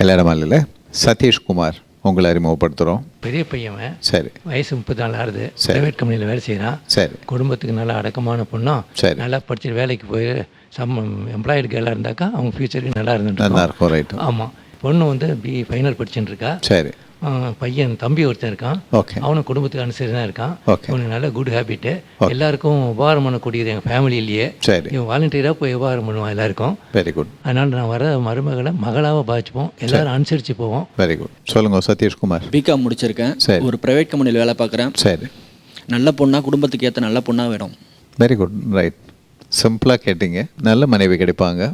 கல்யாணமாலையில் சதீஷ்குமார் உங்களை அறிமுகப்படுத்துகிறோம். பெரிய பையன். சரி. வயசு 34 ஆகுது. ப்ரைவேட் கம்பெனியில் வேலை செய்கிறான். சரி. குடும்பத்துக்கு நல்லா அடக்கமான பொண்ணும். சரி. நல்லா படிச்சுட்டு வேலைக்கு போய் எம்ப்ளாய்டு கேர்ளாக இருந்தாக்கா அவங்க ஃபியூச்சருக்கு நல்லா இருந்துட்டு. ரைட். ஆமாம். பொண்ணு வந்து BE ஃபைனல் படிச்சுட்டு இருக்கா. சரி. பையன் தம்பி ஒருத்தன் இருக்கான். ஓகே. அவனும் குடும்பத்துக்கு அனுசரிச்சு தான் இருக்கான். ஓகே. அவனுக்கு நல்ல குட் ஹேபிட்டு. எல்லாருக்கும் உபகாரம் பண்ணக்கூடியது எங்கள் ஃபேமிலியிலேயே. சரி. இவன் வாலண்டியராக போய் உபகாரம் பண்ணுவான் எல்லாருக்கும். Very good. அதனால் நான் வர மருமகளை மகளாக பாதிச்சுப்போம். எல்லாரும் அனுசரித்து போவோம். Very good. சொல்லுங்க சதீஷ்குமார். பிகாம் முடிச்சிருக்கேன். சரி. ஒரு ப்ரைவேட் கம்பெனியில் வேலை பார்க்குறேன். சரி. நல்ல பொண்ணா, குடும்பத்துக்கு ஏற்ற நல்ல பொண்ணாக வேணும். Very good. ரைட். சிம்பிளாக கேட்டீங்க. நல்ல மனைவி கிடைப்பாங்க.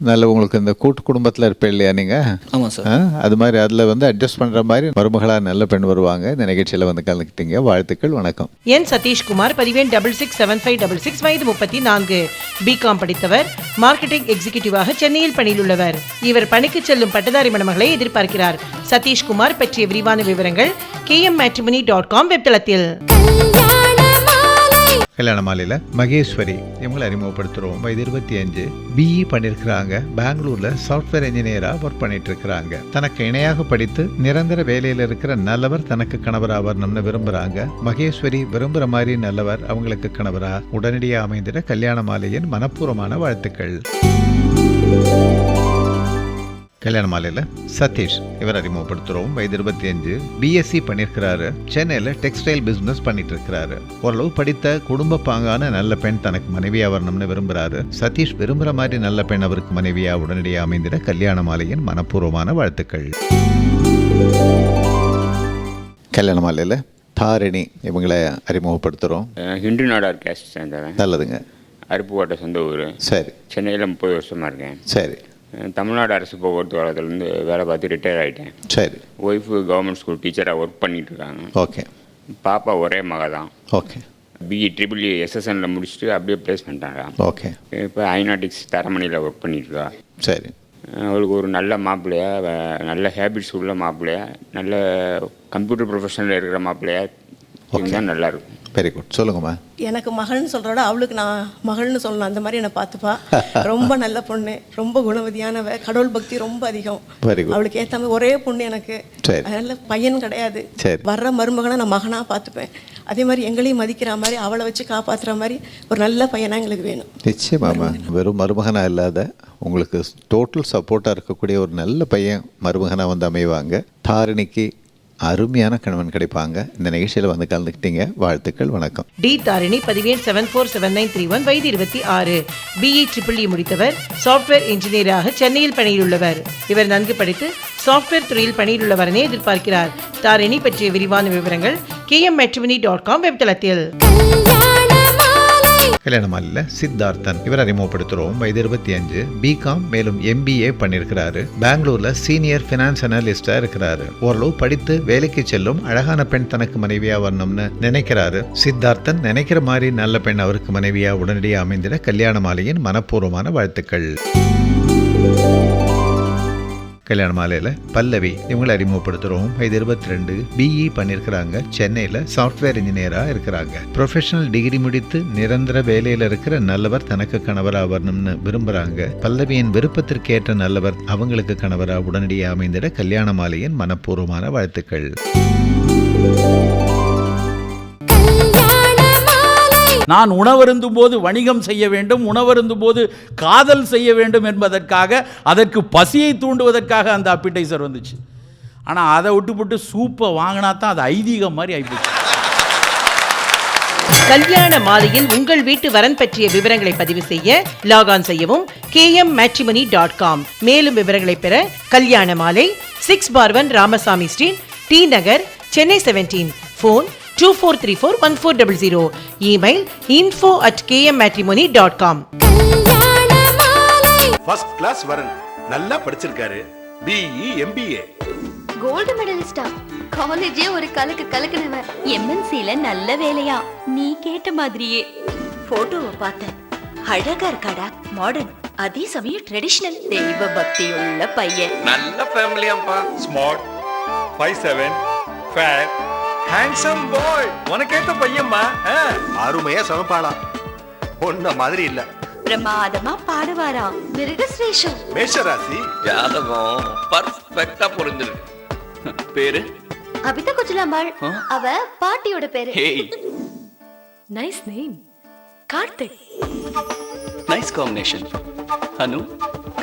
நல்ல உங்களுக்கு இந்த கூட்டு குடும்பத்தில் இருப்பேன் இல்லையா நீங்கள்? ஆமாம் சார். அது மாதிரி அதில் வந்து அட்ஜஸ்ட் பண்ணுற மாதிரி மருமகளாக நல்ல பெண் வருவாங்க. இந்த நிகழ்ச்சியில் வந்து கலந்துக்கிட்டீங்க. வாழ்த்துக்கள். வணக்கம். என் சதீஷ்குமார், பதிவேன் 667566, வயது 34, பிகாம் படித்தவர், மார்க்கெட்டிங் எக்ஸிகியூட்டிவாக சென்னையில் பணியில் உள்ளவர். இவர் பணிக்கு செல்லும் பட்டதாரி மணமகளை எதிர்பார்க்கிறார். சதீஷ்குமார் பற்றிய விரிவான விவரங்கள் kmmatrimony.com வெப்தளத்தில். கல்யாணமாலையில் மகேஸ்வரி இவங்களை அறிமுகப்படுத்துகிறோம். வயது 25, BE பண்ணியிருக்கிறாங்க. பெங்களூரில் சாஃப்ட்வேர் இன்ஜினியராக ஒர்க் பண்ணிட்டு இருக்கிறாங்க. தனக்கு இணையாக படித்து நிரந்தர வேலையில் இருக்கிற நல்லவர் தனக்கு கணவராக வரணும்னு விரும்புகிறாங்க. மகேஸ்வரி விரும்புகிற மாதிரி நல்லவர் அவங்களுக்கு கணவராக உடனடியாக அமைந்திட கல்யாணமாலையின் மனப்பூர்வமான வாழ்த்துக்கள். கல்யாணமாலையில் சதீஷ் இவர் அறிமுகப்படுத்துகிறோம். வயது 25, BSc பண்ணியிருக்கிறாரு. சென்னையில் டெக்ஸ்டைல் பிஸ்னஸ் பண்ணிட்டு இருக்கிறாரு. ஓரளவு படித்த குடும்ப பாங்கான நல்ல பெண் தனக்கு மனைவியாக வரணும்னு விரும்புகிறாரு. சதீஷ் விரும்புகிற மாதிரி நல்ல பெண் அவருக்கு மனைவியாக உடனடியாக அமைந்திட கல்யாணமாலையின் மனப்பூர்வமான வாழ்த்துக்கள். கல்யாணமாலையில் தாரிணி இவங்களை அறிமுகப்படுத்துகிறோம். ஹிந்து நாடார் கேஸ்ட் சேர்ந்தவன். நல்லதுங்க. அருப்புக்கோட்டை சொந்த ஊர். சரி. சென்னையில் 30 வருஷமாக இருக்கேன். சரி. தமிழ்நாடு அரசு போக்குவரத்து கழகத்துலேருந்து வேலை பார்த்து ரிட்டையர் ஆகிட்டேன். சரி. ஒய்ஃபு கவர்மெண்ட் ஸ்கூல் டீச்சராக ஒர்க் பண்ணிட்டு இருக்காங்க. ஓகே. பாப்பா ஒரே மக தான். ஓகே. BE EEE SSNல முடிச்சுட்டு அப்படியே ப்ளேஸ் பண்ணிட்டாங்க. ஓகே. இப்போ ஐநாட்டிக்ஸ் தரமணியில் ஒர்க் பண்ணிட்டு இருக்கா. சரி. அவளுக்கு ஒரு நல்ல மாப்பிள்ளையா, நல்ல ஹேபிட்ஸ் உள்ள மாப்பிள்ளையா, நல்ல கம்ப்யூட்டர் ப்ரொஃபஷனில் இருக்கிற மாப்பிள்ளையா இருந்தால் நல்லாயிருக்கும். Very good. சொல்லுங்கம்மா. எனக்கு மகள்னு சொல்கிறோட அவளுக்கு நான் மகள்னு சொல்லணும். அந்த மாதிரி என்னை பார்த்துப்பா. ரொம்ப நல்ல பொண்ணு, ரொம்ப குணவதியானவ, கடவுள் பக்தி ரொம்ப அதிகம். அவளுக்கு ஏற்ற மாதிரி ஒரே பொண்ணு எனக்கு. அதனால பையன் கிடையாது. வர்ற மருமகனை நான் மகனாக பார்த்துப்பேன். அதே மாதிரி எங்களையும் மதிக்கிற மாதிரி அவளை வச்சு காப்பாற்றுற மாதிரி ஒரு நல்ல பையனாக எங்களுக்கு வேணும். நிச்சயமாம்மா. வெறும் மருமகனாக இல்லாத உங்களுக்கு டோட்டல் சப்போர்ட்டாக இருக்கக்கூடிய ஒரு நல்ல பையன் மருமகனாக வந்து அமைவாங்க. தாரிணிக்கு அருமையான கணவன் கிடைப்பாங்க. இந்த நிகழ்ச்சியில் வந்து கலந்துக்கிட்டீங்க. வாழ்த்துக்கள். வணக்கம். டி தாரிணி, பதிவேன் 747931, வயது 26, BE EEE முடித்தவர், சாஃப்ட்வேர் இன்ஜினியராக சென்னையில் பணியில் உள்ளவர். இவர் நன்கு படித்து சாஃப்ட்வேர் துறையில் பணியில் உள்ளவரனே எதிர்பார்க்கிறார். தாரிணி பற்றிய விரிவான விவரங்கள் kmmatrimony.com வெப்தளத்தில். கல்யாணமாலையில் சித்தார்த்தன் இவர் அறிமுகப்படுத்துகிறோம். வயது 25, பிகாம் மேலும் MBA பண்ணியிருக்கிறாரு. பெங்களூரில் சீனியர் ஃபினான்ஸ் அனலிஸ்டாக இருக்கிறாரு. ஓரளவு படித்து வேலைக்கு செல்லும் அழகான பெண் தனக்கு மனைவியாக வரணும்னு நினைக்கிறாரு. சித்தார்த்தன் நினைக்கிற மாதிரி நல்ல பெண் அவருக்கு மனைவியாக உடனடியாக அமைந்திட கல்யாணமாலையின் மனப்பூர்வமான வாழ்த்துக்கள். கல்யாணமாலையில் பல்லவி இவங்களை அறிமுகப்படுத்துகிறோம். வயது 22, BE பண்ணியிருக்கிறாங்க. சென்னையில் சாஃப்ட்வேர் இன்ஜினியராக இருக்கிறாங்க. ப்ரொஃபஷனல் டிகிரி முடித்து நிரந்தர வேலையில் இருக்கிற நல்லவர் தனக்கு கணவராக வரணும்னு விரும்புகிறாங்க. பல்லவியின் விருப்பத்திற்கு ஏற்ற நல்லவர் அவங்களுக்கு கணவராக உடனடியாக அமைந்திட கல்யாணமாலையின் மனப்பூர்வமான வாழ்த்துக்கள். நான் உணவருந்தும் போது வணிகம் செய்ய வேண்டும், உணவருந்தும் போது காதல் செய்ய வேண்டும் என்பதற்காக, அதற்கு பசியை தூண்டுவதற்காக அந்த அப்பிடைசர் வந்துச்சு. ஆனால் அதை விட்டுப்பட்டு சூப்பை வாங்கினா தான் அது ஐதீகம் மாதிரி ஆகிப்போச்சு. கல்யாண மாலையில் உங்கள் வீட்டு வரன் பற்றிய விவரங்களை பதிவு செய்ய லாகான் செய்யவும் kmmatrimony.com. மேலும் விவரங்களை பெற Kalyana Malai 6/1 Ramasamy street, T Nagar, Chennai 17. Phone 24341400. Email info@kmmatrimony.com. First class வரன், நல்லா படிச்சிருக்காரு. BE MBA. கோல்டு மெடலிஸ்டா, காலேஜே ஒரு கலக்குனவர். MNCல நல்ல வேலையா, நீ கேட்ட மாதிரியே. போட்டோவை பார்த்தேன், அழகா இருக்காடா. மாடர்ன், அதே சமயம் ட்ரெடிஷனல். தெய்வ பக்தியுள்ள பையன். நல்ல ஃபேமிலியாம்பா. Smart, 5'7", fair, handsome boy. உனக்கேத்த பையன்மா. அருமையா சமப்பாளா, ஒன்ன மாதிரி இல்ல. பிரமாதமா பாடுவாரா. மிருகஸ்ரேஷம், மேஷராசி, ஜாதகம் பர்ஃபெக்ட். பர்ஃபெக்ட்டா பொருந்திருக்கு. பேரு அபிதா குச்சலாம்பாள். அவ பாட்டியோட பேரு. Hey, nice name. Karthik. Nice combination. Anu,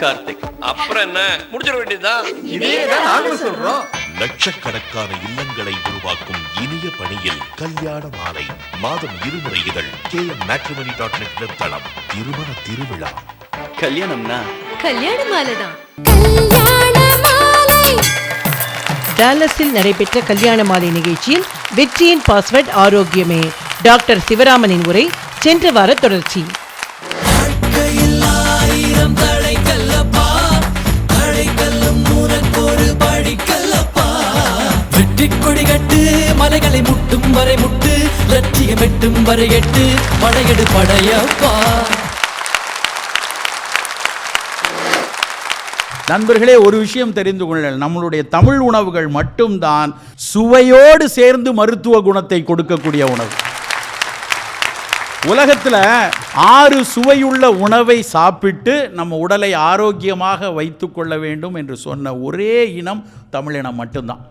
Karthik. அப்புறம் என்ன, முடிச்சிட வேண்டியதுதான். இதேதான் நாங்களும் சொல்றோம். லட்சக்கணக்கான இல்லங்களை உருவாக்கும் இனிய பணியில் கல்யாண மாலை மாதம் 2 முறை இதழ் KMmatrimony.net வெப்தளம். திருமண திருவிழா. கல்யாணம்னா கல்யாண மாலைதான். டாலஸில் நடைபெற்ற கல்யாண மாலை நிகழ்ச்சியில் வெற்றியின் பாஸ்வேர்ட் ஆரோக்கியமே டாக்டர் சிவராமனின் உரை சென்ற வார தொடர்ச்சி. கொடிகட்டு மலைகளை முட்டும் வரை முட்டு லட்சியம் எட்டும் வரை எட்டு படையெடு படையப்பா. நண்பர்களே, ஒரு விஷயம் தெரிந்து கொள்ள, நம்மளுடைய தமிழ் உணவுகள் மட்டும்தான் சுவையோடு சேர்ந்து மருத்துவ குணத்தை கொடுக்கக்கூடிய உணவு. உலகத்தில் 6 சுவையுள்ள உணவை சாப்பிட்டு நம்ம உடலை ஆரோக்கியமாக வைத்து கொள்ள வேண்டும் என்று சொன்ன ஒரே இனம் தமிழினம் மட்டும்தான்.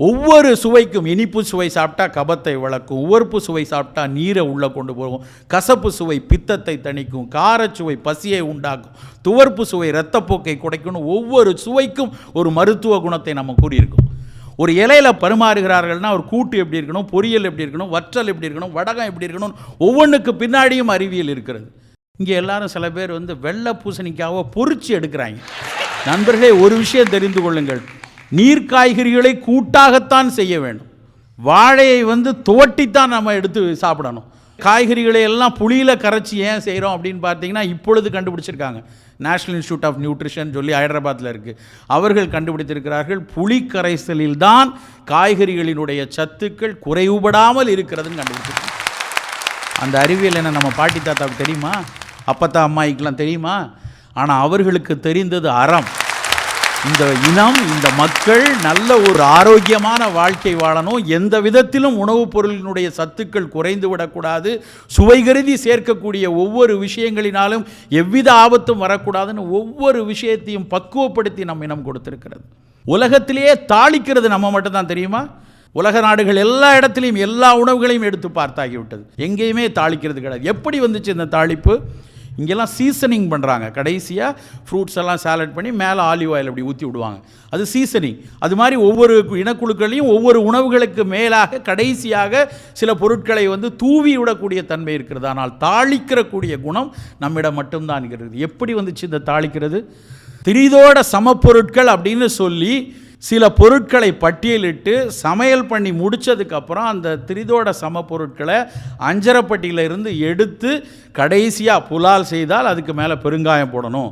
ஒவ்வொரு சுவைக்கும், இனிப்பு சுவை சாப்பிட்டா கபத்தை வளர்க்கும், உவர்ப்பு சுவை சாப்பிட்டா நீரை உள்ளே கொண்டு போகும், கசப்பு சுவை பித்தத்தை தணிக்கும், காரச்சுவை பசியை உண்டாக்கும், துவர்ப்பு சுவை இரத்தப்போக்கை குறைக்கணும். ஒவ்வொரு சுவைக்கும் ஒரு மருத்துவ குணத்தை நம்ம கூறியிருக்கோம். ஒரு இலையில் பரிமாறுகிறார்கள்னா ஒரு கூட்டு எப்படி இருக்கணும், பொரியல் எப்படி இருக்கணும், வற்றல் எப்படி இருக்கணும், வடகம் எப்படி இருக்கணும், ஒவ்வொன்றுக்கு பின்னாடியும் அறிவியல் இருக்கிறது. இங்கே எல்லாரும் சில பேர் வெள்ளை பூசணிக்காவை பொரிச்சு எடுக்கிறாங்க. நண்பர்களே, ஒரு விஷயம் தெரிந்து கொள்ளுங்கள், நீர்க்காய்கறிகளை கூட்டாகத்தான் செய்ய வேண்டும். வாழையை துவட்டித்தான் நம்ம எடுத்து சாப்பிடணும். காய்கறிகளை எல்லாம் புளியில் கரைச்சி ஏன் செய்கிறோம் அப்படின்னு பார்த்தீங்கன்னா, இப்பொழுது கண்டுபிடிச்சிருக்காங்க. நேஷ்னல் இன்ஸ்டியூட் ஆஃப் நியூட்ரிஷன் சொல்லி ஹைதராபாத்தில் இருக்குது. அவர்கள் கண்டுபிடித்திருக்கிறார்கள், புளி கரைசலில் தான் காய்கறிகளினுடைய சத்துக்கள் குறைவுபடாமல் இருக்கிறதுன்னு கண்டுபிடிச்சிருக்காங்க. அந்த அறிவியல் என்ன நம்ம பாட்டி தாத்தாவுக்கு தெரியுமா, அப்பத்தா அம்மாய்க்கெலாம் தெரியுமா? ஆனால் அவர்களுக்கு தெரிந்தது அறம். இந்த இனம், இந்த மக்கள் நல்ல ஒரு ஆரோக்கியமான வாழ்க்கை வாழணும், எந்த விதத்திலும் உணவுப் பொருளினுடைய சத்துக்கள் குறைந்து விடக்கூடாது, சுவை கருதி சேர்க்கக்கூடிய ஒவ்வொரு விஷயங்களினாலும் எவ்வித ஆபத்தும் வரக்கூடாதுன்னு ஒவ்வொரு விஷயத்தையும் பக்குவப்படுத்தி நம் இனம் கொடுத்திருக்கிறது. உலகத்திலேயே தாளிக்கிறது நம்ம மட்டும்தான் தெரியுமா? உலக நாடுகள் எல்லா இடத்துலையும் எல்லா உணவுகளையும் எடுத்து பார்த்தாகிவிட்டது. எங்கேயுமே தாளிக்கிறது கிடையாது. எப்படி வந்துச்சு இந்த தாளிப்பு? இங்கெல்லாம் சீசனிங் பண்ணுறாங்க. கடைசியாக ஃப்ரூட்ஸ் எல்லாம் சாலட் பண்ணி மேலே ஆலிவ் ஆயில் அப்படி ஊற்றி விடுவாங்க. அது சீசனிங். அது மாதிரி ஒவ்வொரு இனக்குழுக்களையும் ஒவ்வொரு உணவுகளுக்கு மேலாக கடைசியாக சில பொருட்களை தூவி விடக்கூடிய தன்மை இருக்கிறது. ஆனால் தாளிக்கிறக்கூடிய குணம் நம்மிடம் மட்டும்தான் இருக்கிறது. எப்படி வந்துச்சு இந்த தாளிக்கிறது? திரிதோட சமப்பொருட்கள் அப்படின்னு சொல்லி சில பொருட்களை பட்டியலிட்டு சமையல் பண்ணி முடித்ததுக்கப்புறம் அந்த திரிதோட சம பொருட்களை அஞ்சரப்பட்டியில் இருந்து எடுத்து கடைசியாக புலால் செய்தால் அதுக்கு மேலே பெருங்காயம் போடணும்,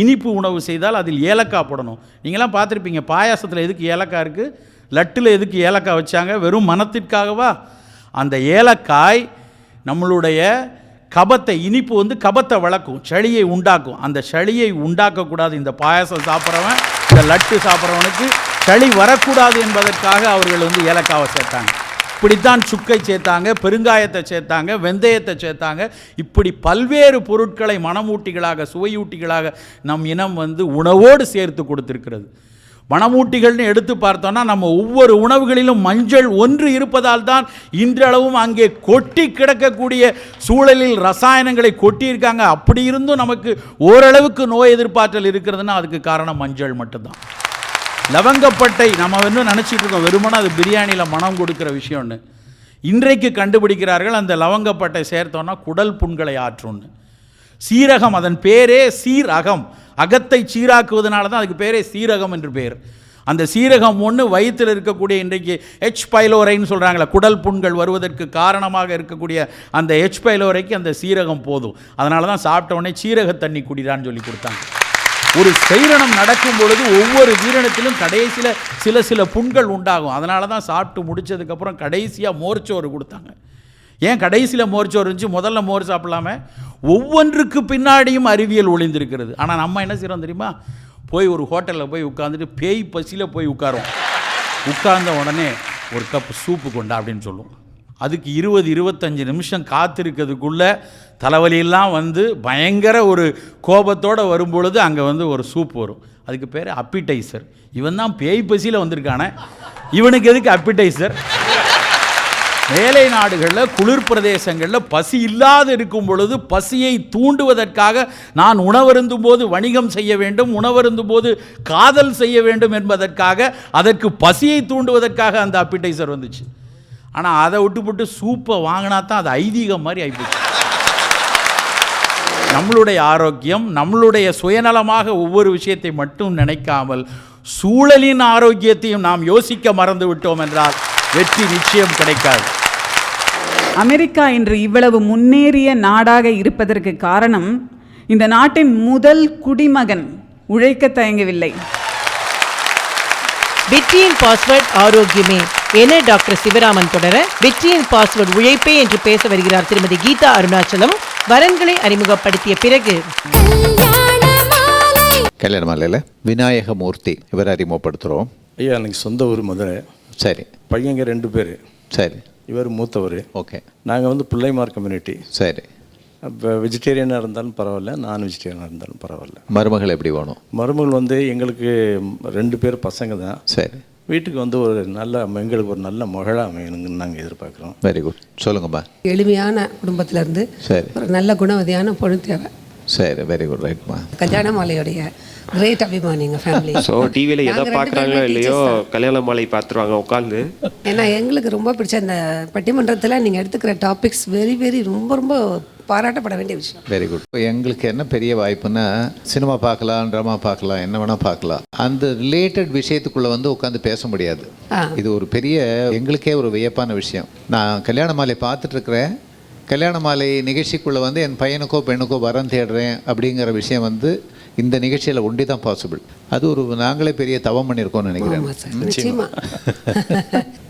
இனிப்பு உணவு செய்தால் அதில் ஏலக்காய் போடணும். நீங்களாம் பார்த்துருப்பீங்க, பாயாசத்தில் எதுக்கு ஏலக்காய் இருக்குது, லட்டில் எதுக்கு ஏலக்காய் வச்சாங்க? வெறும் மனத்திற்காகவா? அந்த ஏலக்காய் நம்மளுடைய கபத்தை, இனிப்பு கபத்தை வளர்க்கும், சளியை உண்டாக்கும். அந்த சளியை உண்டாக்கக்கூடாது. இந்த பாயாசம் சாப்பிட்றவன், இந்த லட்டு சாப்பிட்றவனுக்கு சளி வரக்கூடாது என்பதற்காக அவர்கள் ஏலக்காவை சேர்த்தாங்க. இப்படித்தான் சுக்கை சேர்த்தாங்க, பெருங்காயத்தை சேர்த்தாங்க, வெந்தயத்தை சேர்த்தாங்க. இப்படி பல்வேறு பொருட்களை மணமூட்டிகளாக, சுவையூட்டிகளாக நம் இனம் உணவோடு சேர்த்து கொடுத்திருக்கிறது. மணமூட்டிகள்னு எடுத்து பார்த்தோன்னா நம்ம ஒவ்வொரு உணவுகளிலும் மஞ்சள் ஒன்று இருப்பதால் தான் இன்றளவும் அங்கே கொட்டி கிடக்கக்கூடிய சூழலில் ரசாயனங்களை கொட்டியிருக்காங்க. அப்படி இருந்தும் நமக்கு ஓரளவுக்கு நோய் எதிர்ப்பாற்றல் இருக்கிறதுனா அதுக்கு காரணம் மஞ்சள் மட்டும்தான். லவங்கப்பட்டை நம்ம நினச்சிட்டு இருக்கோம் வெறுமனா அது பிரியாணியில் மனம் கொடுக்குற விஷயம்னு. இன்றைக்கு கண்டுபிடிக்கிறார்கள் அந்த லவங்கப்பட்டை சேர்த்தோன்னா குடல் புண்களை ஆற்றும்னு. சீரகம், அதன் பேரே சீரகம், அகத்தை சீராக்குவதனால தான் அதுக்கு பேரே சீரகம் என்று பேர். அந்த சீரகம் ஒன்று வயிற்றில் இருக்கக்கூடிய இன்றைக்கு H. பைலோரைன்னு சொல்கிறாங்களே, குடல் புண்கள் வருவதற்கு காரணமாக இருக்கக்கூடிய அந்த H. பைலோரைக்கு அந்த சீரகம் போதும். அதனால தான் சாப்பிட்ட உடனே சீரக தண்ணி குடிடான்னு சொல்லி கொடுத்தாங்க. ஒரு சைரணம் நடக்கும் பொழுது ஒவ்வொரு வீரணத்திலும் கடைசியில் சில புண்கள் உண்டாகும். அதனால தான் சாப்பிட்டு முடித்ததுக்கப்புறம் கடைசியாக மோர்ச்சோறு கொடுத்தாங்க. ஏன் கடைசியில் மோர்ச்சோறு இருந்துச்சு, முதல்ல மோர் சாப்பிடலாமே? ஒவ்வொன்றுக்கு பின்னாடியும் அறிவியல் ஒளிந்திருக்கிறது. ஆனால் நம்ம என்ன செய்கிறோம் தெரியுமா? போய் ஒரு ஹோட்டலில் போய் உட்காந்துட்டு பேய் பசியில் போய் உட்காரோம். உட்கார்ந்த உடனே ஒரு கப் சூப்பு கொண்டா அப்படின்னு சொல்லுவோம். அதுக்கு 20-25 நிமிஷம் காத்திருக்கிறதுக்குள்ளே தலைவலியெல்லாம் வந்து பயங்கர ஒரு கோபத்தோடு வரும்பொழுது அங்கே வந்து ஒரு சூப் வரும். அதுக்கு பேர் அப்பிடைசர். இவன் தான் பேய் பசியில் வந்திருக்கானே, இவனுக்கு எதுக்கு அப்பிடைசர்? மேலை நாடுகளில் குளிர் பிரதேசங்களில் பசி இல்லாது இருக்கும் பொழுது பசியை தூண்டுவதற்காக நான் உணவருந்தும் போது வணிகம் செய்ய வேண்டும், உணவருந்தும் போது காதல் செய்ய வேண்டும் என்பதற்காக, அதற்கு பசியை தூண்டுவதற்காக அந்த அப்பிடைசர் வந்துச்சு. ஆனால் அதை விட்டுப்பட்டு சூப்பை வாங்கினா தான் அது ஐதீகம் மாதிரி ஆகிப்போச்சு. நம்மளுடைய ஆரோக்கியம், நம்மளுடைய சுயநலமாக ஒவ்வொரு விஷயத்தை மட்டும் நினைக்காமல் சூழலின் ஆரோக்கியத்தையும் நாம் யோசிக்க மறந்து விட்டோம் என்றால் வெற்றி நிச்சயம் கிடைக்காது. அமெரிக்கா இன்று இவ்வளவு முன்னேறிய நாடாக இருப்பதற்கு காரணம் இந்த நாட்டின் முதல் குடிமகன் உழைக்க தயங்கவில்லை. வெற்றியின் பாஸ்வேர்ட் ஆரோக்கியமே என டாக்டர் சிவராமன் தொடர, வெற்றியின் பாஸ்வேர்ட் உழைப்பே என்று பேச வருகிறார் திருமதி கீதா அருணாச்சலம். வரன்களை அறிமுகப்படுத்திய பிறகு கல்யாண மாலையில் விநாயகமூர்த்தி இவர் அறிமுகப்படுத்துகிறோம். ஐயா எனக்கு சொந்த ஊர் மதுரை. சரி. பையங்க 2 பேர். சரி. இவர் மூத்தவர். ஓகே. நாங்கள் வந்து பிள்ளைமார் கம்யூனிட்டி. சரி. இப்போ வெஜிடேரியனாக இருந்தாலும் பரவாயில்ல, நான் வெஜிடேரியனாக இருந்தாலும் பரவாயில்ல. மருமகள் எப்படி வேணும்? மருமகள் வந்து எங்களுக்கு 2 பேர் பசங்க தான். சரி. வீட்டுக்கு வந்து ஒரு நல்ல எங்களுக்கு ஒரு நல்ல மகளாக அமையணுங்கன்னு நாங்கள் எதிர்பார்க்குறோம். Very good. சொல்லுங்கம்மா. எளிமையான குடும்பத்திலேருந்து சரி ஒரு நல்ல குணவதியான பொண்ணு தேவை. சரி, வெரி குட், ரைட்மா. கல்யாண மாலையுடைய கிரேட் அபிமானி எங்கள் ஃபேமிலி. ஸோ டிவியில் எதை பார்க்குறாங்களோ இல்லையோ கல்யாண மாலை பார்த்துருவாங்க உட்காந்து. ஏன்னா எங்களுக்கு ரொம்ப பிடிச்ச இந்த பட்டிமன்றத்தில் நீங்கள் எடுத்துக்கிற டாபிக்ஸ் வெரி வெரி ரொம்ப ரொம்ப பாராட்டப்பட வேண்டிய விஷயம். Very good. எங்களுக்கு என்ன பெரிய வாய்ப்புன்னா, சினிமா பார்க்கலாம், ட்ராமா பார்க்கலாம், என்ன வேணால் பார்க்கலாம். அந்த ரிலேட்டட் விஷயத்துக்குள்ளே வந்து உட்காந்து பேச முடியாது. இது ஒரு பெரிய எங்களுக்கே ஒரு வியப்பான விஷயம். நான் கல்யாண மாலை பார்த்துட்ருக்குறேன். கல்யாண மாலை நிகழ்ச்சிக்குள்ளே வந்து என் பையனுக்கோ பெண்ணுக்கோ வரம் தேடுறேன் அப்படிங்கிற விஷயம் வந்து இந்த நிகழ்ச்சியில் ஒண்டி தான் பாசிபிள். அது ஒரு நாங்களே பெரிய தவம் பண்ணியிருக்கோம்னு நினைக்கிறேன்.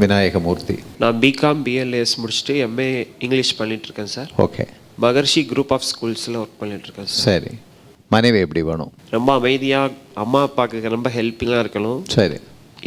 விநாயகமூர்த்தி. நான் பிகாம் பிஎல்ஏஎஸ் முடிச்சுட்டு எம்ஏ இங்கிலீஷ் பண்ணிட்டு இருக்கேன் sir. Okay. Maharshi group of ஸ்கூல்ஸில் work பண்ணிட்டு இருக்கேன் சார். சரி. மனைவி எப்படி வேணும்? ரொம்ப அமைதியாக, அம்மா அப்பாவுக்கு ரொம்ப ஹெல்ப்பிங்காக இருக்கணும். சரி.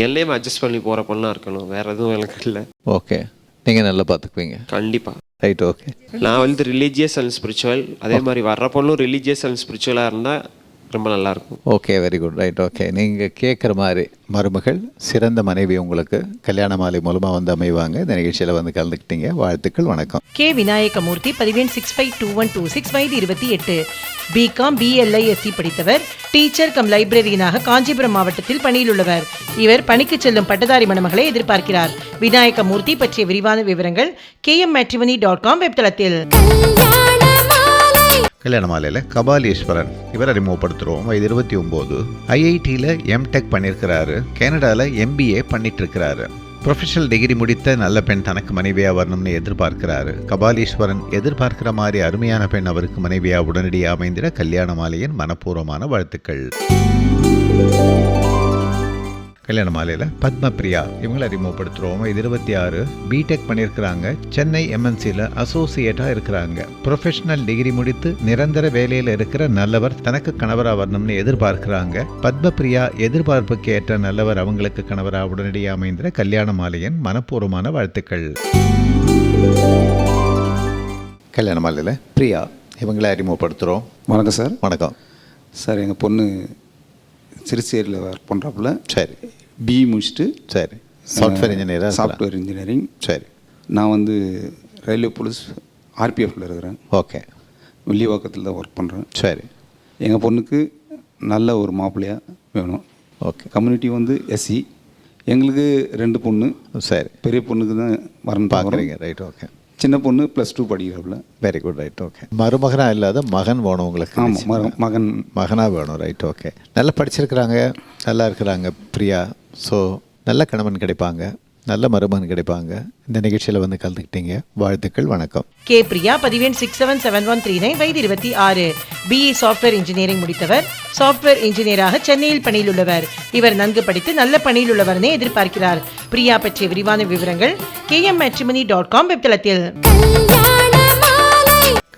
எல்லையும் அட்ஜஸ்ட் பண்ணி போகிற பொண்ணாக இருக்கணும், வேறு எதுவும் எனக்கு இல்லை. ஓகே. நீங்கள் நல்லா பார்த்துக்குவீங்க. கண்டிப்பாக. ரைட். ஓகே. நான் வந்து ரிலீஜியஸ் அண்ட் ஸ்பிரிச்சுவல், அதே மாதிரி வர்ற பொண்ணும் ரிலீஜியஸ் அண்ட் ஸ்பிரிச்சுவலாக இருந்தால் ரொம்ப நல்லாயிருக்கும். Okay, very good, right. Okay. நீங்கள் கேட்குற மாதிரி மருமகள் சிறந்த மனைவி உங்களுக்கு கல்யாண மாலை மூலமாக வந்து அமைவாங்க. இந்த நிகழ்ச்சியில் வந்து கலந்துக்கிட்டீங்க. வாழ்த்துக்கள். வணக்கம். கே விநாயகமூர்த்தி, பதிவெண் 652126 வயது 28, பிகாம் பிஎல்ஐஎஸ்சி படித்தவர், டீச்சர் கம் லைப்ரரியனாக காஞ்சிபுரம் மாவட்டத்தில் பணியில் உள்ளவர். இவர் பணிக்கு செல்லும் பட்டதாரி மணமகளை எதிர்பார்க்கிறார். விநாயகமூர்த்தி பற்றிய விரிவான விவரங்கள் kmmatrimony.com வெப்தளத்தில். கல்யாண மாலையில் கபாலீஸ்வரன் இவர் அறிமுகப்படுத்துகிறோம். வயது 29, ஐஐடியில் எம்டெக் பண்ணியிருக்கிறாரு. கனடாவில் எம்பிஏ பண்ணிட்டு இருக்கிறாரு. ப்ரொஃபஷனல் டிகிரி முடித்த நல்ல பெண் தனக்கு மனைவியாக வரணும்னு எதிர்பார்க்கிறாரு. கபாலீஸ்வரன் எதிர்பார்க்கிற மாதிரி அருமையான பெண் அவருக்கு மனைவியாக உடனடியாக அமைந்திட கல்யாண மாலையின் மனப்பூர்வமான வாழ்த்துக்கள். கல்யாண மாலையில் பத்மபிரியா இவங்களை அறிமுகப்படுத்துகிறோம். இது 26, பிடெக் பண்ணியிருக்கிறாங்க. சென்னை எம்என்சியில் அசோசியேட்டாக இருக்கிறாங்க. ப்ரொஃபஷனல் டிகிரி முடித்து நிரந்தர வேலையில் இருக்கிற நல்லவர் தனக்கு கணவராக வரணும்னு எதிர்பார்க்கிறாங்க. பத்மபிரியா எதிர்பார்ப்புக்கு ஏற்ற நல்லவர் அவங்களுக்கு கணவராக உடனடியாக அமைந்திட கல்யாண மாலையின் மனப்பூர்வமான வாழ்த்துக்கள். கல்யாண மாலையில் பிரியா இவங்களை அறிமுகப்படுத்துகிறோம். வணக்கம் சார். வணக்கம் சார். எங்கள் பொண்ணு திருச்சேரியில் ஒர்க் பண்ணுறாப்புல. சரி. பிஇ முடிச்சுட்டு. சரி. சாஃப்ட்வேர் இன்ஜினியராக. Software engineering. சரி. நான் வந்து ரயில்வே போலீஸ் ஆர்பிஎஃப்ல இருக்கிறேன். ஓகே. வில்லிவாக்கத்தில் தான் ஒர்க் பண்ணுறேன். சரி. எங்கள் பொண்ணுக்கு நல்ல ஒரு மாப்பிள்ளையாக வேணும். ஓகே. கம்யூனிட்டி வந்து எஸ்சி. எங்களுக்கு 2 பொண்ணு. சரி. பெரிய பொண்ணுக்கு தான் வரணும் பார்க்குறீங்க. ரைட். ஓகே. சின்ன பொண்ணு +2 படிக்கிறாப்புல. Very good. ரைட். ஓகே. மருமகனாக இல்லாத மகன் வேணும் உங்களுக்கு. ஆமாம், மகனாக வேணும். ரைட். ஓகே. நல்லா படிச்சிருக்கிறாங்க, நல்லா இருக்கிறாங்க பிரியா. ஸோ நல்ல கணவன் கிடைப்பாங்க, நல்ல மருமகன் கிடைப்பாங்க. இந்த நிகழ்ச்சியில் வந்து கலந்துக்கிட்டீங்க. வாழ்த்துக்கள். வணக்கம். கே பிரியா, பதிவெண் 677139 வயது 26, பிஇ சாஃப்ட்வேர் இன்ஜினியரிங் முடித்தவர். சாஃப்ட்வேர் இன்ஜினியராக சென்னையில் பணியில் உள்ளவர். இவர் நன்கு படித்து நல்ல பணியில் உள்ளவர்னே எதிர்பார்க்கிறார். பிரியா பற்றிய விரிவான விவரங்கள் kmmatrimony.com வெப்தளத்தில்.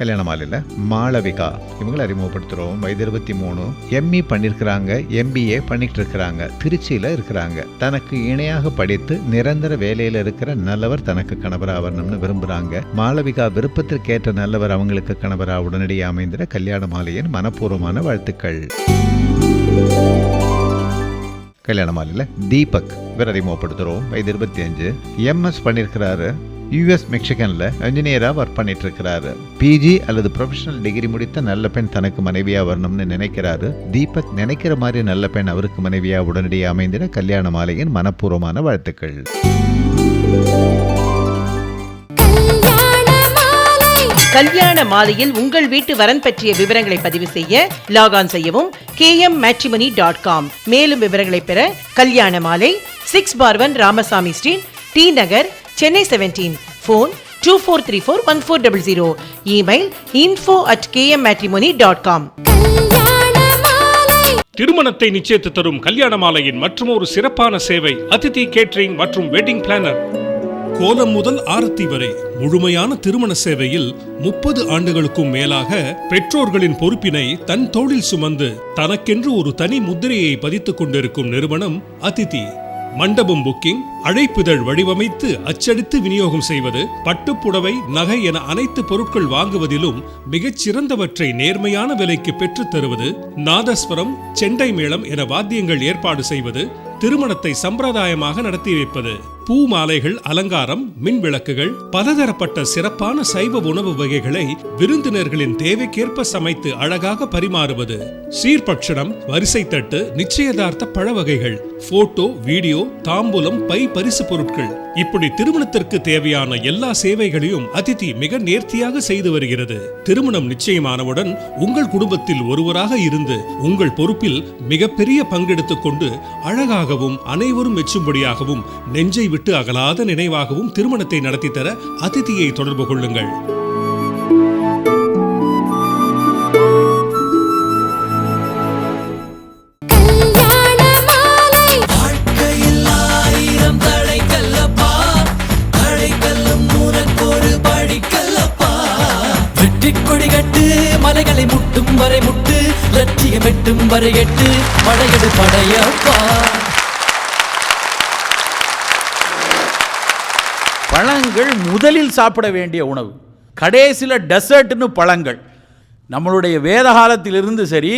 கல்யாண மாலையில் மாளவிகா இவங்களை அறிமுகப்படுத்துகிறோம். வயது 23, எம்இ பண்ணியிருக்கிறாங்க, எம்பிஏ பண்ணிட்டு இருக்கிறாங்க, திருச்சியில் இருக்கிறாங்க. தனக்கு இணையாக படித்து நிரந்தர வேலையில் இருக்கிற நல்லவர் தனக்கு கணவராக வரணும்னு விரும்புகிறாங்க. மாளவிகா விருப்பத்திற்கேற்ற நல்லவர் அவங்களுக்கு கணவராக உடனடியாக அமைந்திட கல்யாண மாலையின் மனப்பூர்வமான வாழ்த்துக்கள். கல்யாண மாலையில் தீபக் இவர் அறிமுகப்படுத்துகிறோம். வயது 25, எம்எஸ் பண்ணியிருக்கிறாரு, யூஎஸ் மெக்சிகனில் இன்ஜினியராக ஒர்க் பண்ணிட்டு இருக்கிறாரு. பிஜி அல்லது ப்ரொஃபஷனல் டிகிரி முடித்த நல்ல பெண் தனக்கு மனைவியாக வரணும்னு நினைக்கிறாரு. தீபக் நினைக்கிற மாதிரி நல்ல பெண் அவருக்கு மனைவியாக உடனடியாக அமைந்திட கல்யாண மாலையின் மனப்பூர்வமான வாழ்த்துக்கள். கல்யாண மாலையில் உங்கள் வீட்டு வரன் பற்றிய விவரங்களை பதிவு செய்ய லாகான் செய்யவும் kmmatrimony.com. மேலும் விவரங்களை பெற கல்யாண மாலை 6/1 ராமசாமி ஸ்ட்ரீட், டி நகர், சென்னை 17. ஃபோன் 24341400. Email info@kmmatrimony.com. திருமணத்தை நிச்சயித்து தரும் கல்யாண மாலையின் மற்றும் ஒரு சிறப்பான சேவை அதிதி கேட்டரிங் மற்றும் வெட்டிங் பிளானர். கோலம் முதல் ஆரத்தி வரை முழுமையான திருமண சேவையில் 30 ஆண்டுகளுக்கும் மேலாக பெற்றோர்களின் பொறுப்பினை தன் தோளில் சுமந்து தனக்கென்று ஒரு தனி முத்திரையை பதித்துக் கொண்டிருக்கும் நிறுவனம் அதிதி. மண்டபம் புக்கிங், அழைப்பிதழ் வடிவமைத்து அச்சடித்து விநியோகம் செய்வது, பட்டுப்புடவை, நகை என அனைத்து பொருட்கள் வாங்குவதிலும் மிகச் சிறந்தவற்றை நேர்மையான விலைக்கு பெற்றுத் தருவது, நாதஸ்வரம், செண்டை மேளம் என வாத்தியங்கள் ஏற்பாடு செய்வது, திருமணத்தை சம்பிரதாயமாக நடத்தி வைப்பது, பூ மாலைகள், அலங்காரம், மின் விளக்குகள், பலதரப்பட்ட சிறப்பான சைவ உணவு வகைகளை விருந்தினர்களின் தேவைக்கேற்ப சமைத்து அழகாக பரிமாறுவது, சீர்பட்சணம், வரிசை தட்டு, நிச்சயதார்த்த பழ வகைகள், போட்டோ, வீடியோ, தாம்பூலம், பை பரிசு பொருட்கள், இப்படி திருமணத்திற்கு தேவையான எல்லா சேவைகளையும் அதிதி மிக நேர்த்தியாக செய்து வருகிறது. திருமணம் நிச்சயமானவுடன் உங்கள் குடும்பத்தில் ஒருவராக இருந்து உங்கள் பொறுப்பில் மிகப்பெரிய பங்கெடுத்துக் கொண்டு அழகாகவும் அனைவரும் மெச்சும்படியாகவும் நெஞ்சை விட்டு அகலாத நினைவாகவும் திருமணத்தை நடத்தி தர அதிதியை தொடர்பு கொள்ளுங்கள். கொடிகட்டு மலைகளை முட்டும் வரை முட்டு, லட்சியம் எட்டும் வரை எட்டு, படையெடு படையப்பா. பழங்கள் முதலில் சாப்பிட வேண்டிய உணவு, கடைசியில் டெசர்ட்னு பழங்கள். நம்மளுடைய வேத காலத்திலிருந்து சரி,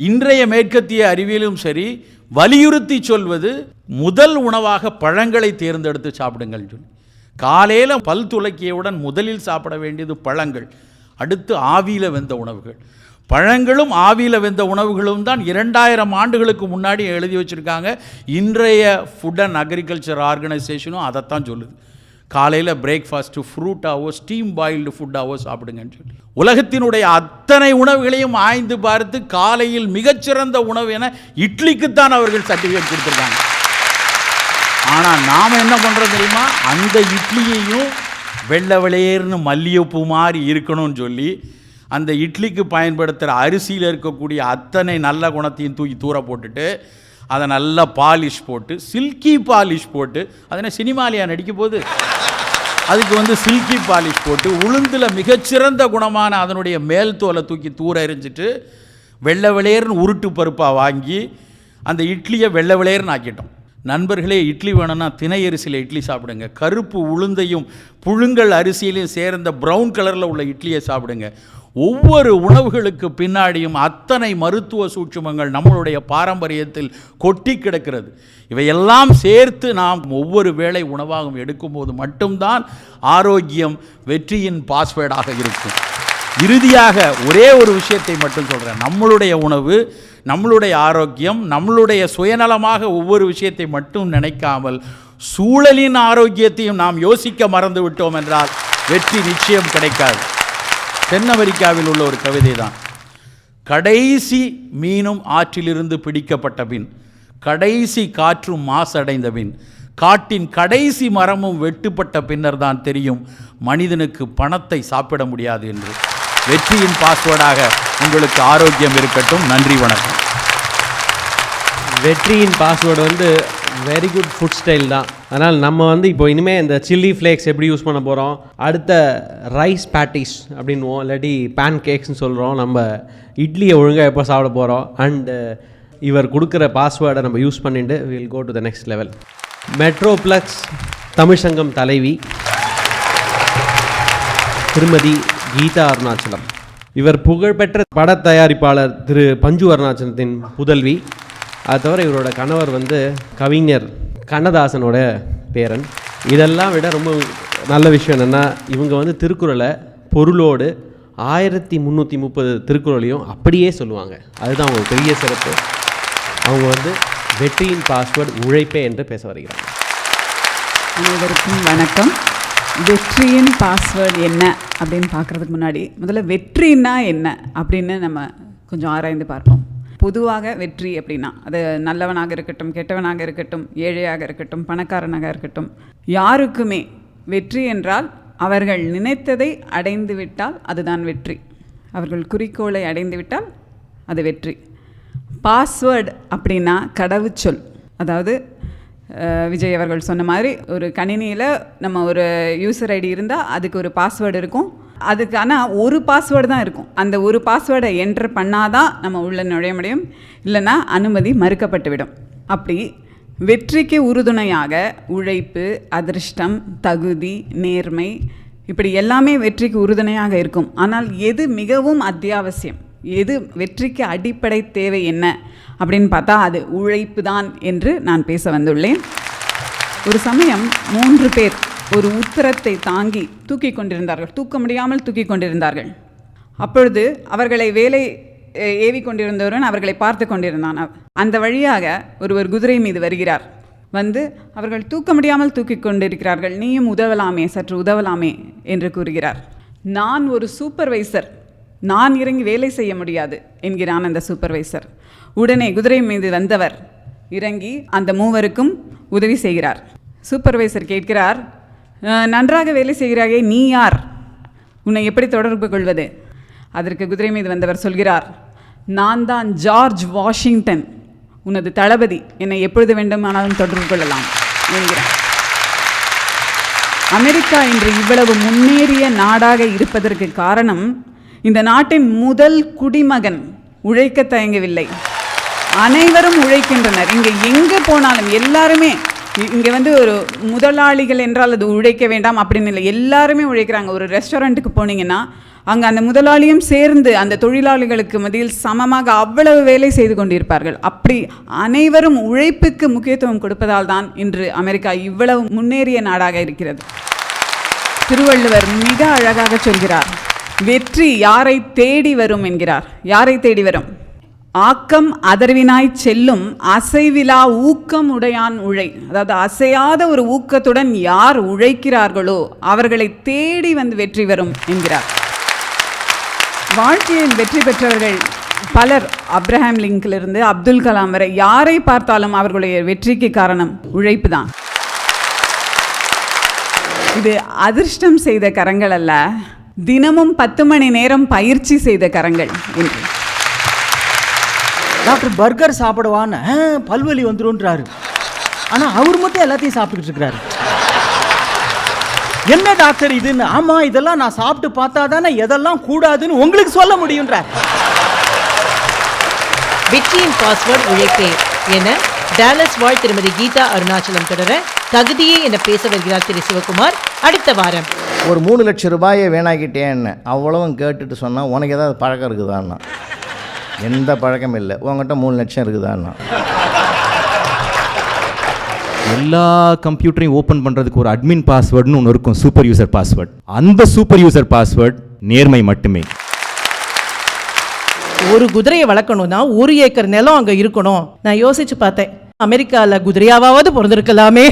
இன்றைய மேற்கத்திய அறிவியலும் சரி, வலியுறுத்தி சொல்வது முதல் உணவாக பழங்களை தேர்ந்தெடுத்து சாப்பிடுங்கள் சொல்லி. காலையில் பல் துலக்கியவுடன் முதலில் சாப்பிட வேண்டியது பழங்கள், அடுத்து ஆவியில் வெந்த உணவுகள். பழங்களும் ஆவியில் வெந்த உணவுகளும் தான் 2000 ஆண்டுகளுக்கு முன்னாடி எழுதி வச்சுருக்காங்க. இன்றைய ஃபுட் அண்ட் அக்ரிகல்ச்சர் ஆர்கனைசேஷனும் அதைத்தான் சொல்லுது. காலையில் பிரேக்ஃபாஸ்ட்டு ஃப்ரூட்டாவோ ஸ்டீம் பாயில்டு ஃபுட்டாவோ சாப்பிடுங்கன்னு சொல்லி. உலகத்தினுடைய அத்தனை உணவுகளையும் ஆய்ந்து பார்த்து காலையில் மிகச்சிறந்த உணவு என இட்லிக்குத்தான் அவர்கள் சர்டிஃபிகேட் கொடுத்துருக்காங்க. ஆனால் நாம் என்ன பண்ணுறோம் தெரியுமா? அந்த இட்லியையும் வெள்ளை வெளியேறுன்னு மல்லிகைப்பூ மாதிரி இருக்கணும்னு சொல்லி அந்த இட்லிக்கு பயன்படுத்துகிற அரிசியில் இருக்கக்கூடிய அத்தனை நல்ல குணத்தையும் தூக்கி தூர போட்டுட்டு அதை நல்லா பாலிஷ் போட்டு, சில்கி பாலிஷ் போட்டு, அதனை சினிமாலியா நடிக்க போது அதுக்கு சில்கி பாலிஷ் போட்டு, உளுந்தில் மிகச்சிறந்த குணமான அதனுடைய மேல் தோலை தூக்கி தூர எறிஞ்சிட்டு வெள்ளை வெளியேறுன்னு உருட்டு பருப்பாக வாங்கி அந்த இட்லியை வெள்ளை வெளியேறுன்னு ஆக்கிட்டோம். நண்பர்களே, இட்லி வேணும்னா தினை அரிசியில் இட்லி சாப்பிடுங்க. கருப்பு உளுந்தையும் புழுங்கல் அரிசியிலையும் சேர்ந்த ப்ரௌன் கலரில் உள்ள இட்லியை சாப்பிடுங்க. ஒவ்வொரு உணவுகளுக்கு பின்னாடியும் அத்தனை மருத்துவ சூட்சுமங்கள் நம்மளுடைய பாரம்பரியத்தில் கொட்டி கிடக்கிறது. இவையெல்லாம் சேர்த்து நாம் ஒவ்வொரு வேளை உணவாகவும் எடுக்கும்போது மட்டும்தான் ஆரோக்கியம் வெற்றியின் பாஸ்வேர்டாக இருக்கும். இறுதியாக ஒரே ஒரு விஷயத்தை மட்டும் சொல்கிறேன். நம்மளுடைய உணவு, நம்மளுடைய ஆரோக்கியம், நம்மளுடைய சுயநலமாக ஒவ்வொரு விஷயத்தை மட்டும் நினைக்காமல் சூழலின் ஆரோக்கியத்தையும் நாம் யோசிக்க மறந்து விட்டோம் என்றால் வெற்றி நிச்சயம் கிடைக்காது. தென் அமெரிக்காவில் உள்ள ஒரு கவிதை தான். கடைசி மீனும் ஆற்றிலிருந்து பிடிக்கப்பட்ட பின், கடைசி காற்றும் மாசடைந்த பின், காட்டின் கடைசி மரமும் வெட்டுப்பட்ட பின்னர் தான் தெரியும் மனிதனுக்கு பணத்தை சாப்பிட முடியாது என்று. வெற்றியின் பாஸ்வேர்டாக உங்களுக்கு ஆரோக்கியம் இருக்கட்டும். நன்றி, வணக்கம். வெற்றியின் password very good food style தான். அதனால் நம்ம வந்து இப்போ இனிமேல் இந்த சில்லி ஃப்ளேக்ஸ் எப்படி யூஸ் பண்ண போகிறோம், அடுத்த ரைஸ் பேட்டிஸ் அப்படின்வோம், இல்லாட்டி பேன் கேக்ஸ்னு சொல்கிறோம், நம்ம இட்லியை ஒழுங்காக எப்போ சாப்பிட போகிறோம், அண்டு இவர் கொடுக்குற பாஸ்வேர்டை நம்ம யூஸ் பண்ணிட்டு will go to the next level. Metroplex Tamil Sangam தலைவி திருமதி கீதா அருணாச்சலம். இவர் புகழ்பெற்ற பட தயாரிப்பாளர் திரு பஞ்சு அருணாச்சலத்தின் புதல்வி. அது தவிர இவரோட கணவர் வந்து கவிஞர் கண்ணதாசனோட பேரன். இதெல்லாம் விட ரொம்ப நல்ல விஷயம் என்னென்னா, இவங்க வந்து திருக்குறளை பொருளோடு 1330 திருக்குறளையும் அப்படியே சொல்லுவாங்க. அதுதான் அவங்க பெரிய சிறப்பு. அவங்க வந்து வெற்றியின் பாஸ்வேர்டு உழைப்பே என்று பேச வருகிறாங்க. அனைவருக்கும் வணக்கம். வெற்றியின் பாஸ்வேர்டு என்ன அப்படின்னு பார்க்குறதுக்கு முன்னாடி முதல்ல வெற்றின்னா என்ன அப்படின்னு நம்ம கொஞ்சம் ஆராய்ந்து பார்ப்போம். பொதுவாக வெற்றி அப்படின்னா அது நல்லவனாக இருக்கட்டும், கெட்டவனாக இருக்கட்டும், ஏழையாக இருக்கட்டும், பணக்காரனாக இருக்கட்டும், யாருக்குமே வெற்றி என்றால் அவர்கள் நினைத்ததை அடைந்து விட்டால் அதுதான் வெற்றி. அவர்கள் குறிக்கோளை அடைந்து விட்டால் அது வெற்றி. பாஸ்வேர்டு அப்படின்னா கடவுச்சொல். அதாவது விஜய் அவர்கள் சொன்ன மாதிரி ஒரு கணினியில் நம்ம ஒரு யூசர் ஐடி இருந்தால் அதுக்கு ஒரு பாஸ்வேர்டு இருக்கும். அதுக்கு ஆனால் ஒரு பாஸ்வேர்டு தான் இருக்கும். அந்த ஒரு பாஸ்வேர்டை என்டர் பண்ணாதான் நம்ம உள்ளே நுழைய முடியும், இல்லைன்னா அனுமதி மறுக்கப்பட்டுவிடும். அப்படி வெற்றிக்கு உறுதுணையாக உழைப்பு, அதிர்ஷ்டம், தகுதி, நேர்மை, இப்படி எல்லாமே வெற்றிக்கு உறுதுணையாக இருக்கும். ஆனால் எது மிகவும் அத்தியாவசியம், எது வெற்றிக்கு அடிப்படை தேவை என்ன அப்படின்னு பார்த்தா அது உழைப்பு தான் என்று நான் பேச வந்துள்ளேன். ஒரு சமயம் 3 பேர் ஒரு உத்தரத்தை தாங்கி தூக்கி கொண்டிருந்தார்கள், தூக்க முடியாமல் தூக்கி கொண்டிருந்தார்கள். அப்பொழுது அவர்களை வேலை ஏவி கொண்டிருந்தவன் அவர்களை பார்த்து கொண்டிருந்தான். அந்த வழியாக ஒருவர் குதிரை மீது வருகிறார். வந்து அவர்கள் தூக்க முடியாமல் தூக்கி கொண்டிருக்கிறார்கள், நீயும் உதவலாமே, சற்று உதவலாமே என்று கூறுகிறார். நான் ஒரு சூப்பர்வைசர், நான் இறங்கி வேலை செய்ய முடியாது என்கிறான் அந்த சூப்பர்வைசர். உடனே குதிரை மீது வந்தவர் இறங்கி அந்த 3 உதவி செய்கிறார். சூப்பர்வைசர் கேட்கிறார், நன்றாக வேலை செய்கிறாயே, நீ யார், உன்னை எப்படி தொடர்பு கொள்வது? அதற்கு குதிரை மீது வந்தவர் சொல்கிறார், நான் தான் ஜார்ஜ் வாஷிங்டன், உனது தளபதி, என்னை எப்பொழுது வேண்டுமானாலும் தொடர்பு கொள்ளலாம் என்கிறார். அமெரிக்கா இன்று இவ்வளவு முன்னேறிய நாடாக இருப்பதற்கு காரணம், இந்த நாட்டின் முதல் குடிமகன் உழைக்க தயங்கவில்லை. அனைவரும் உழைக்கின்றனர். இங்கே எங்கே போனாலும் எல்லாருமே, இங்கே வந்து ஒரு முதலாளிகள் என்றால் அது உழைக்க வேண்டாம் அப்படின்னு இல்லை, எல்லாருமே உழைக்கிறாங்க. ஒரு ரெஸ்டாரண்ட்டுக்கு போனீங்கன்னா அங்கே அந்த முதலாளியும் சேர்ந்து அந்த தொழிலாளிகளுக்கு மத்தியில் சமமாக அவ்வளவு வேலை செய்து கொண்டிருப்பார்கள். அப்படி அனைவரும் உழைப்புக்கு முக்கியத்துவம் கொடுப்பதால் தான் இன்று அமெரிக்கா இவ்வளவு முன்னேறிய நாடாக இருக்கிறது. திருவள்ளுவர் மிக அழகாக சொல்கிறார், வெற்றி யாரை தேடி வரும் என்கிறார். யாரை தேடி வரும்? ஆக்கம் அதர்வினாய் செல்லும் அசைவிலா ஊக்கம் உடையான் உழை. அதாவது அசையாத ஒரு ஊக்கத்துடன் யார் உழைக்கிறார்களோ அவர்களை தேடி வந்து வெற்றி வரும் என்கிறார். வாழ்க்கையில் வெற்றி பெற்றவர்கள் பலர், அப்ரஹாம் லிங்கிலிருந்து அப்துல் கலாம் வரை யாரை பார்த்தாலும் அவர்களுடைய வெற்றிக்கு காரணம் உழைப்பு தான். இது அதிர்ஷ்டம் செய்த கரங்கள் அல்ல, தினமும் 10 மணி நேரம் பயிற்சி செய்த கரங்கள் என்று. டாக்டர் பர்கர் சாப்பிடுவான்னு பல்வலி வந்துருன்றாரு, ஆனால் அவர் மட்டும் எல்லாத்தையும் சாப்பிட்டுக்கிட்டு இருக்கிறாரு. என்ன டாக்டர் இதுன்னு? ஆமாம், இதெல்லாம் நான் சாப்பிட்டு பார்த்தா தானே எதெல்லாம் கூடாதுன்னு உங்களுக்கு சொல்ல முடியுன்றார். வெற்றியின் பாஸ்வேர்டு உழைப்பே என டாலஸ் வாழ் திருமதி கீதா அருணாச்சலம் தொடர தகுதியே என பேச வருகிறார் திரு சிவகுமார். அடுத்த வாரம் ஒரு 3 லட்சம் ரூபாயை வேணாக்கிட்டேன்னு அவ்வளவும் கேட்டுட்டு சொன்னால், உனக்கு ஏதாவது பழக்கம் இருக்குதான்னா? எந்த பழக்கம் இல்லை. உங்கள்கிட்ட 3 லட்சம் இருக்குதான்னா? எல்லா கம்ப்யூட்டரையும் ஓப்பன் பண்ணுறதுக்கு ஒரு அட்மின் பாஸ்வேர்டுன்னு ஒன்று இருக்கும், சூப்பர் யூசர் பாஸ்வேர்டு. அந்த சூப்பர் யூசர் பாஸ்வேர்டு நேர்மை மட்டுமே. ஒரு குதிரையை வளர்க்கணும்னா 1 ஏக்கர் நிலம் அங்கே இருக்கணும். நான் யோசிச்சு பார்த்தேன், அமெரிக்காவில் குதிரையாவது பிறந்திருக்கலாமே.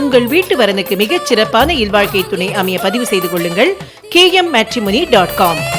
உங்கள் வீட்டு வரனுக்கு மிகச் சிறப்பான இல்வாழ்க்கை துணை அமைய பதிவு செய்து கொள்ளுங்கள். kmmatrimony.com.